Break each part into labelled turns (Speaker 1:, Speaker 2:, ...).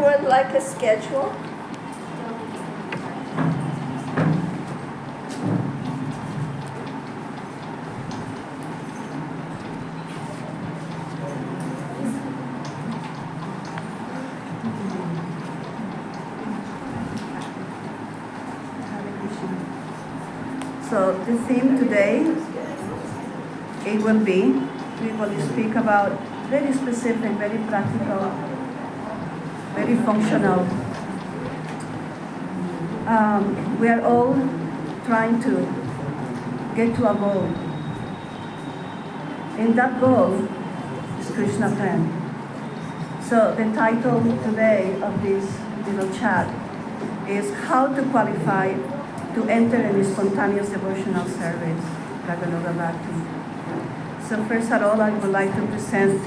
Speaker 1: everyone like a schedule? So the theme today, it will be, we will speak about very specific, very practical, very functional. We are all trying to get to a goal. And that goal is Krishna plan. So the title today of this little chat is How to Qualify to Enter in a Spontaneous Devotional Service, Raganuga Bhakti. So first of all, I would like to present,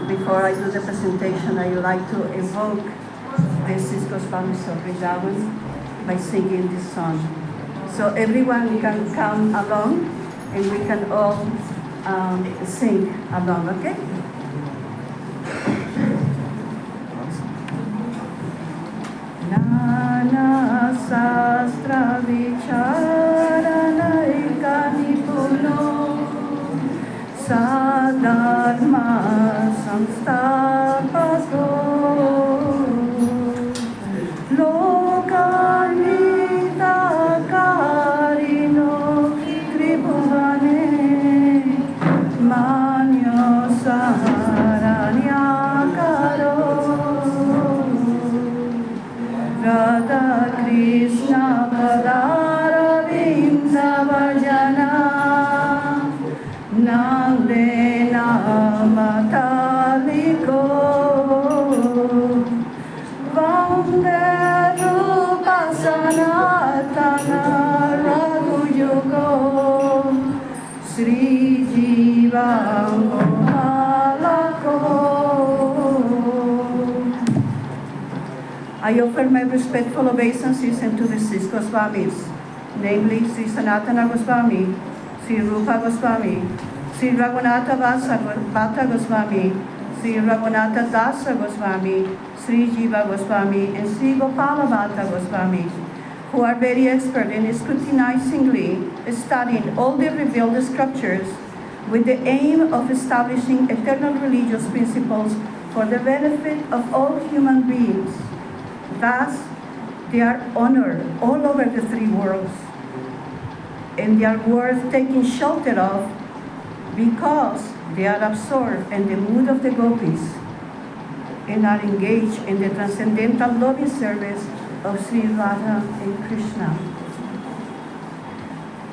Speaker 1: before I do the presentation, I would like to evoke the Six Goswamis of Vrindavan by singing this song. So everyone can come along and we can all sing along, okay? Nana Sastra Vicharana Ikanipuno Sadharma Samsthapato Lokanita Karino Tribhuvane Manyo Saharanyakaro Radha Krishna Padara Vinda Vajana Nande Namataliko Vande Rupa Sanatana Raghuyugo Sri Jiva Mohalako. I offer my respectful obeisances to the Six Goswamis, namely Sri Sanatana Goswami, Sri Rupa Goswami, Sri Raghunatha Bhatta Goswami, Sri Raghunatha Dasa Goswami, Sri Jiva Goswami, and Sri Gopala Bhatta Goswami, who are very expert in scrutinizingly studying all the revealed scriptures with the aim of establishing eternal religious principles for the benefit of all human beings. Thus, they are honored all over the three worlds, and they are worth taking shelter of because they are absorbed in the mood of the gopis and are engaged in the transcendental loving service of Sri Radha and Krishna.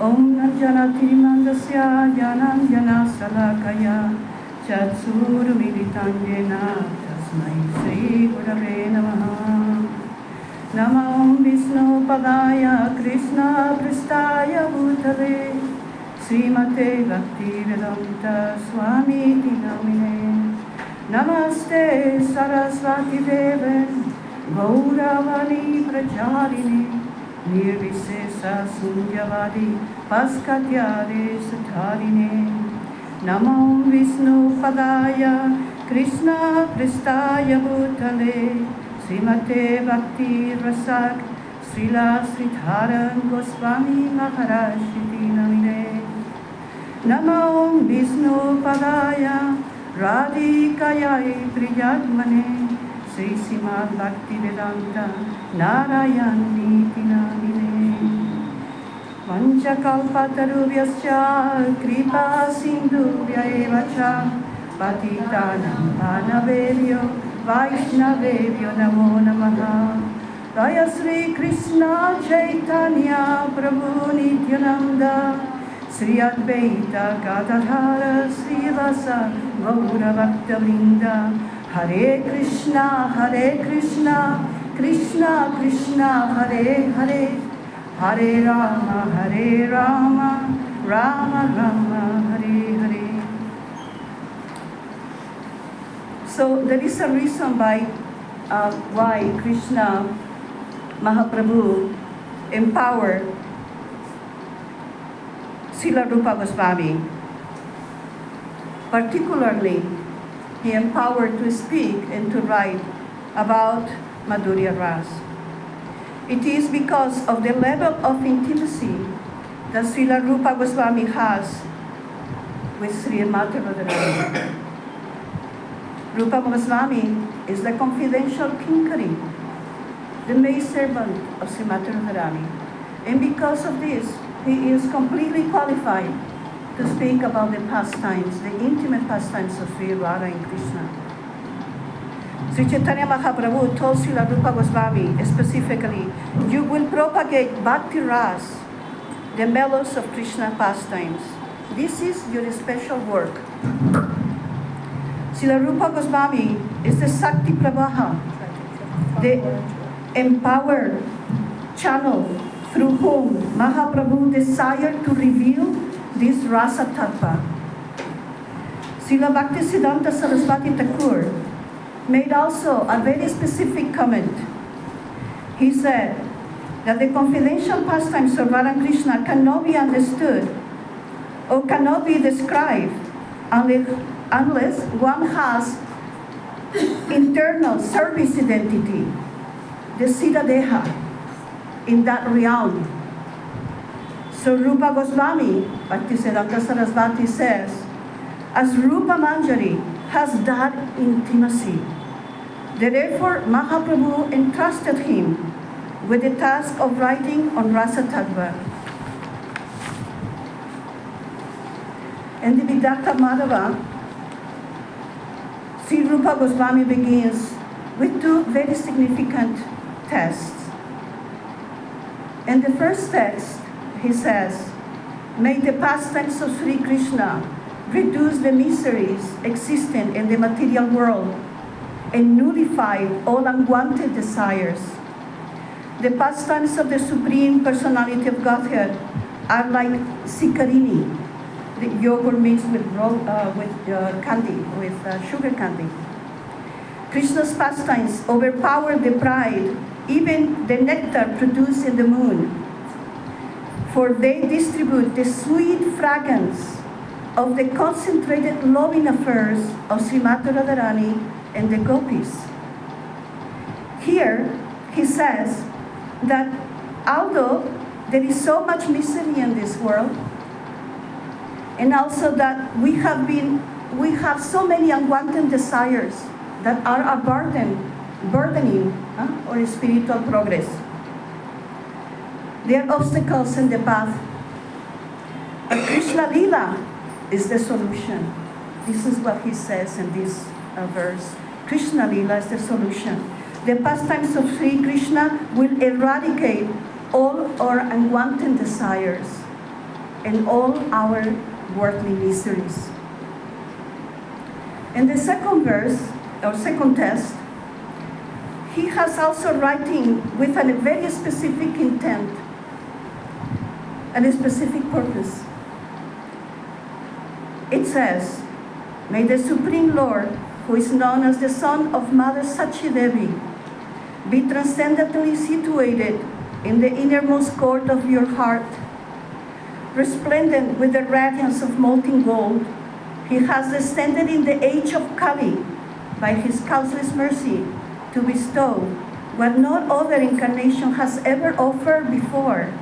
Speaker 1: Om Nanjana Tirimandasya Janam Jana Salakaya Chatsuru Militangena Tasmai Sri Gurave Namaha. Nama Om Vishnu Padaya Krishna Pristaya Bhutale Srimate Bhakti Vedanta Swami Namine Namaste Saraswati Deve Gauravani Pracharini Nirvisesa Sunyavadi Paskatyare Satarine Nama Om Vishnu Padaya Krishna Pristaya Bhutale Srimate Bhakti Rasak Srila Sridharan Goswami Maharaj Shiti Namine Nama Om Vishnu Padaya Radhikayai Priyatmane Sri Srimad Bhakti Vedanta Narayani Namine Vanchakalpatarubhyascha Kripa Sindhubhya Evacha Patitanam Panavebhyo Vaishnavebhyo Namo Namaha. Jaya Sri Krishna Chaitanya Prabhu Nityananda Sri Advaita Gadadhara Sri Vasa Gaura Bhakta Vrinda Hare Krishna Krishna Krishna Hare Hare Hare Rama Rama Rama Hare Hare. So there is a reason why Krishna Mahaprabhu empowered Srila Rupa Goswami. Particularly, he empowered to speak and to write about Madhurya Ras. It is because of the level of intimacy that Srila Rupa Goswami has with Srimati Radharani. Rupa Goswami is the confidential kinkari, the maidservant of Srimati Radharani. And because of this, he is completely qualified to speak about the pastimes, the intimate pastimes of Sri Radha and Krishna. Sri Chaitanya Mahaprabhu told Srila Rupa Goswami specifically, you will propagate Bhakti Ras, the mellows of Krishna pastimes. This is your special work. Srila Rupa Goswami is the Shakti Pravaha, the empowered channel through whom Mahaprabhu desired to reveal this Rasa Tattva. Srila Bhaktisiddhanta Saraswati Thakur made also a very specific comment. He said that the confidential pastimes of Radha and Krishna cannot be understood or cannot be described unless one has internal service identity, the Siddha Deha, in that realm. So Rupa Goswami, Bhaktisiddhanta Saraswati says, as Rupa Manjari has that intimacy, therefore Mahaprabhu entrusted him with the task of writing on Rasa Tattva. In the Vidatta Madhava, Sri Rupa Goswami begins with two very significant texts. In the first text, he says, may the pastimes of Sri Krishna reduce the miseries existing in the material world and nullify all unwanted desires. The pastimes of the Supreme Personality of Godhead are like sikarini, the yogurt mixed with candy, with sugar candy. Krishna's pastimes overpower the pride, even the nectar produced in the moon, for they distribute the sweet fragrance of the concentrated loving affairs of Srimati Radharani and the gopis. Here, he says that although there is so much misery in this world, and also that we have so many unwanted desires that are a burdening our spiritual progress. There are obstacles in the path. But Krishna Lila is the solution. This is what he says in this verse. Krishna Lila is the solution. The pastimes of Sri Krishna will eradicate all our unwanted desires and all our worldly miseries. In the second verse, or second text, he has also writing with a very specific intent and a specific purpose. It says, may the Supreme Lord, who is known as the son of Mother Sachi Devi, be transcendently situated in the innermost court of your heart. Resplendent with the radiance of molten gold, he has descended in the age of Kali by his causeless mercy to bestow what no other incarnation has ever offered before,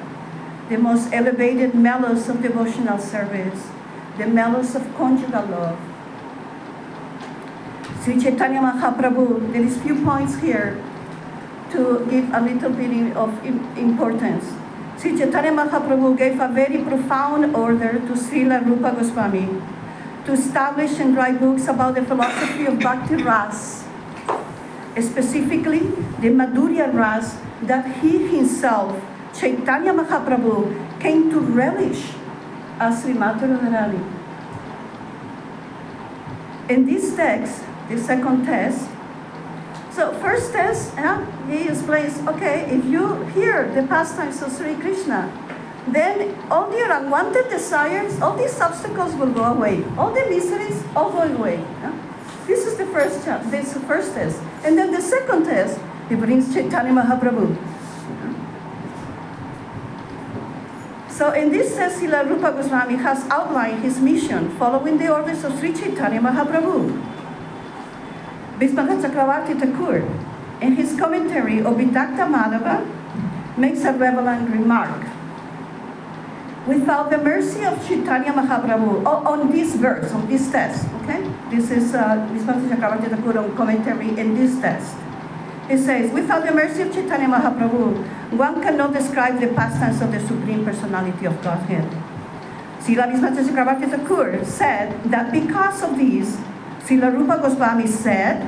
Speaker 1: the most elevated mellows of devotional service, the mellows of conjugal love. Sri Chaitanya Mahaprabhu, there is few points here to give a little bit of importance. Sri Chaitanya Mahaprabhu gave a very profound order to Srila Rupa Goswami to establish and write books about the philosophy of Bhakti Ras, specifically the Madhurya Ras that he himself, Chaitanya Mahaprabhu, came to relish as Srimati Radharani. In this text, the second text, so first test, he explains, okay, if you hear the pastimes of Sri Krishna, then all your unwanted desires, all these obstacles will go away. All the miseries, all go away. This is the first test. And then the second test, he brings Chaitanya Mahaprabhu. So in this test, Srila Rupa Goswami has outlined his mission following the orders of Sri Chaitanya Mahaprabhu. Bhismaka Chakravarti Thakur in his commentary of Vidakta Madhava, makes a relevant remark. Without the mercy of Chaitanya Mahaprabhu, on this verse, on this text, okay? This is Vishwanath Chakravarti Thakur on commentary in this text. It says, without the mercy of Chaitanya Mahaprabhu, one cannot describe the pastimes of the Supreme Personality of Godhead. Srila Vishwanath Chakravarti Thakur said that because of this, Srila Rupa Goswami said,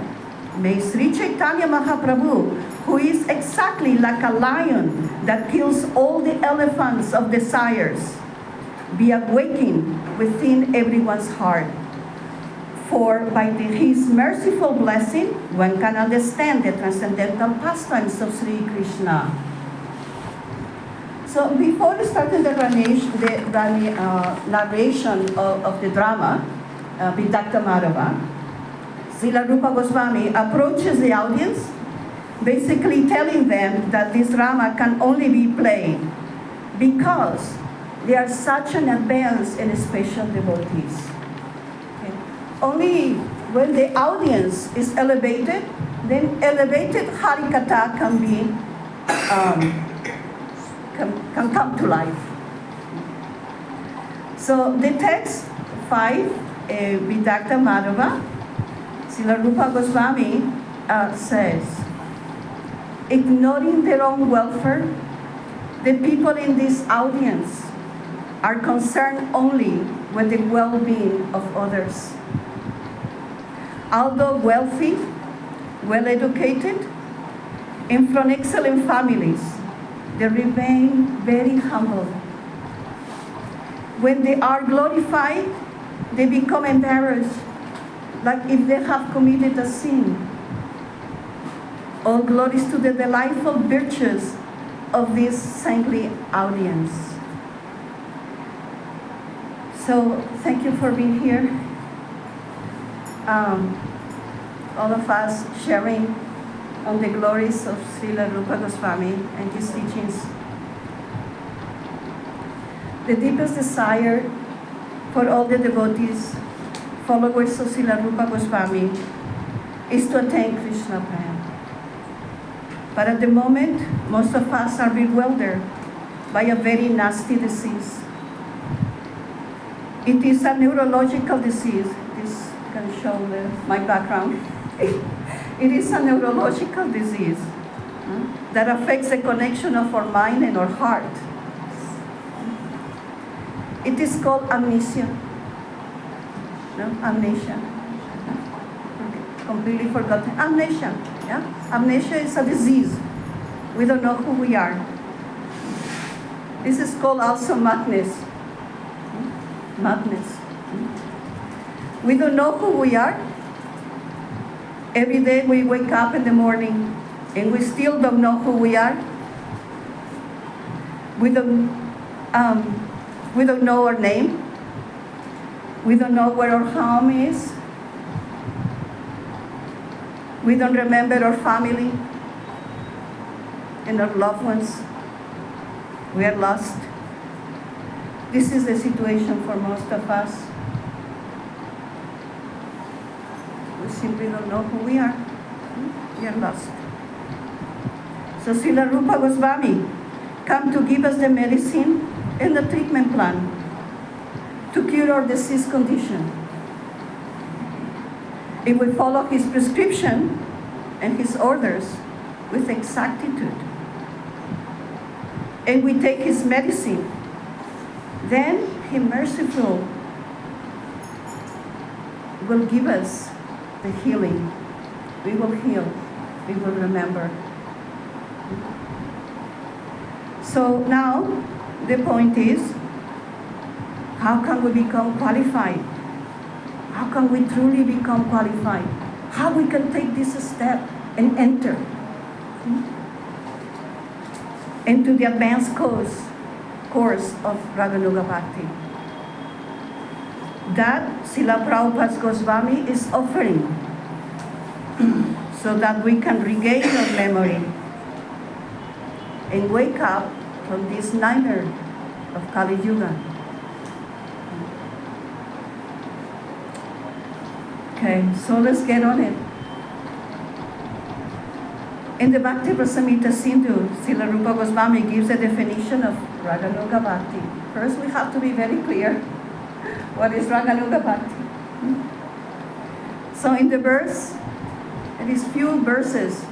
Speaker 1: may Sri Chaitanya Mahaprabhu, who is exactly like a lion that kills all the elephants of desires, be awakened within everyone's heart. For by his merciful blessing, one can understand the transcendental pastimes of Sri Krishna. So before starting the narration of the drama, Vidakta Madhava, Srila Rupa Goswami approaches the audience, basically telling them that this drama can only be played because they are such an advanced and special devotees. Okay? Only when the audience is elevated, then elevated Harikatha can be can come to life. So the text 5, Vidakta Madhava, Srila Rupa Goswami says, ignoring their own welfare, the people in this audience are concerned only with the well-being of others. Although wealthy, well-educated, and from excellent families, they remain very humble. When they are glorified, they become embarrassed, like if they have committed a sin. All glories to the delightful virtues of this saintly audience. So, thank you for being here. All of us sharing on the glories of Srila Rupa Goswami and his teachings. The deepest desire for all the devotees, followers of Srila Rupa Goswami, is to attain Krishna Prema. But at the moment, most of us are bewildered by a very nasty disease. It is a neurological disease. This can show my background. It is a neurological disease that affects the connection of our mind and our heart. It is called amnesia. No? Amnesia. Okay. Completely forgotten. Amnesia. Yeah? Amnesia is a disease. We don't know who we are. This is called also madness. Madness. We don't know who we are. Every day we wake up in the morning and we still don't know who we are. We don't know our name. We don't know where our home is. We don't remember our family and our loved ones. We are lost. This is the situation for most of us. We simply don't know who we are. We are lost. So Srila Rupa Goswami come to give us the medicine and the treatment plan to cure our disease condition. If we follow his prescription and his orders with exactitude, and we take his medicine, then he merciful will give us the healing. We will heal. We will remember. So now the point is, how can we become qualified? How can we truly become qualified? How we can take this step and enter into the advanced course of Raganuga Bhakti. That Srila Prabhupada Goswami is offering so that we can regain our memory and wake up from this nightmare of Kali Yuga. Okay, so let's get on it. In the Bhakti Rasamrita Sindhu, Srila Rupa Goswami gives a definition of Raganuga Bhakti. First, we have to be very clear what is Raganuga Bhakti. So in the verse, it is few verses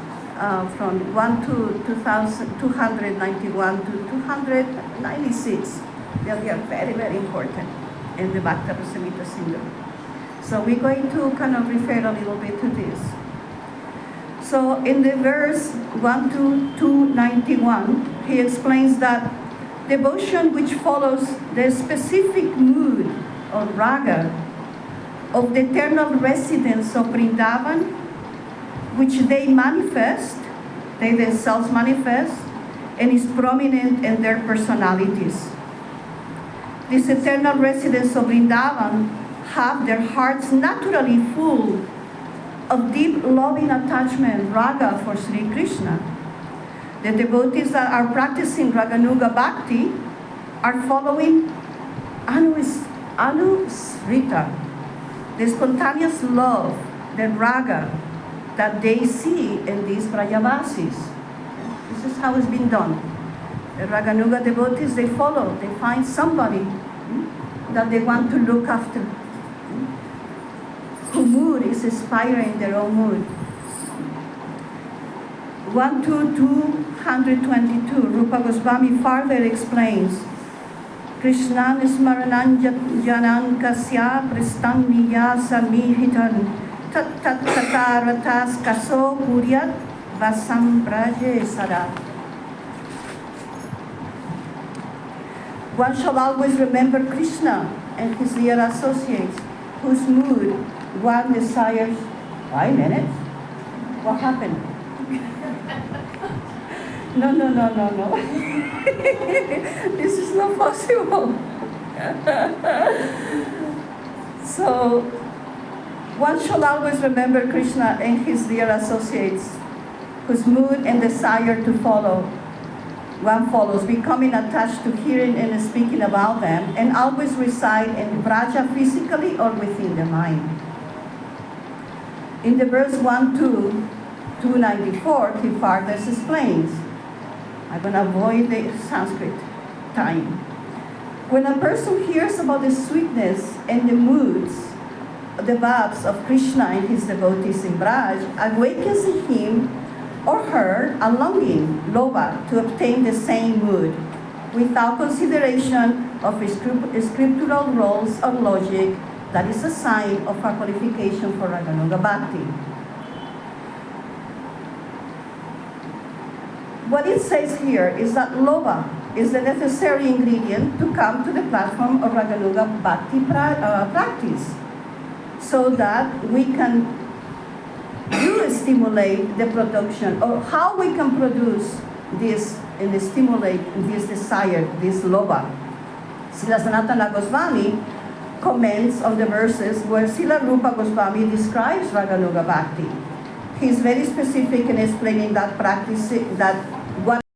Speaker 1: from 1 to 291 to 296. They are very, very important in the Bhakti Rasamrita Sindhu. So we're going to kind of refer a little bit to this. So in the verse 1 to 291, he explains that devotion which follows the specific mood or raga of the eternal residents of Vrindavan, which they themselves manifest, and is prominent in their personalities. These eternal residents of Vrindavan have their hearts naturally full of deep loving attachment, raga, for Sri Krishna. The devotees that are practicing Raganuga Bhakti are following Anusrita, the spontaneous love, the raga that they see in these Brajavasis. This is how it's been done. The Raganuga devotees, they follow, they find somebody that they want to look after, whose mood is inspiring their own mood. 1 to 222, Rupa Goswami further explains, Krishnan smarananjanan kasya pristaniya samihitan tat tat tataratas kaso kuryat vasam braje sada. One shall always remember Krishna and his dear associates, whose mood one desires. 5 minutes? What happened? No. This is not possible. So, one shall always remember Krishna and his dear associates, whose mood and desire to follow one follows, becoming attached to hearing and speaking about them, and always reside in Braja physically or within the mind. In the verse 1 to 294, he further explains, I'm going to avoid the Sanskrit time. When a person hears about the sweetness and the moods, the bhavs of Krishna and his devotees in Braj, awakens in him or her a longing, lobha, to obtain the same mood, without consideration of scriptural rules or logic. That is a sign of our qualification for Raganuga Bhakti. What it says here is that lobha is the necessary ingredient to come to the platform of Raganuga Bhakti practice, so that we can stimulate the production, or how we can produce this and stimulate this desire, this lobha. Srila Sanatana Goswami comments on the verses where Srila Rupa Goswami describes Raganuga Bhakti. He's very specific in explaining that practice, that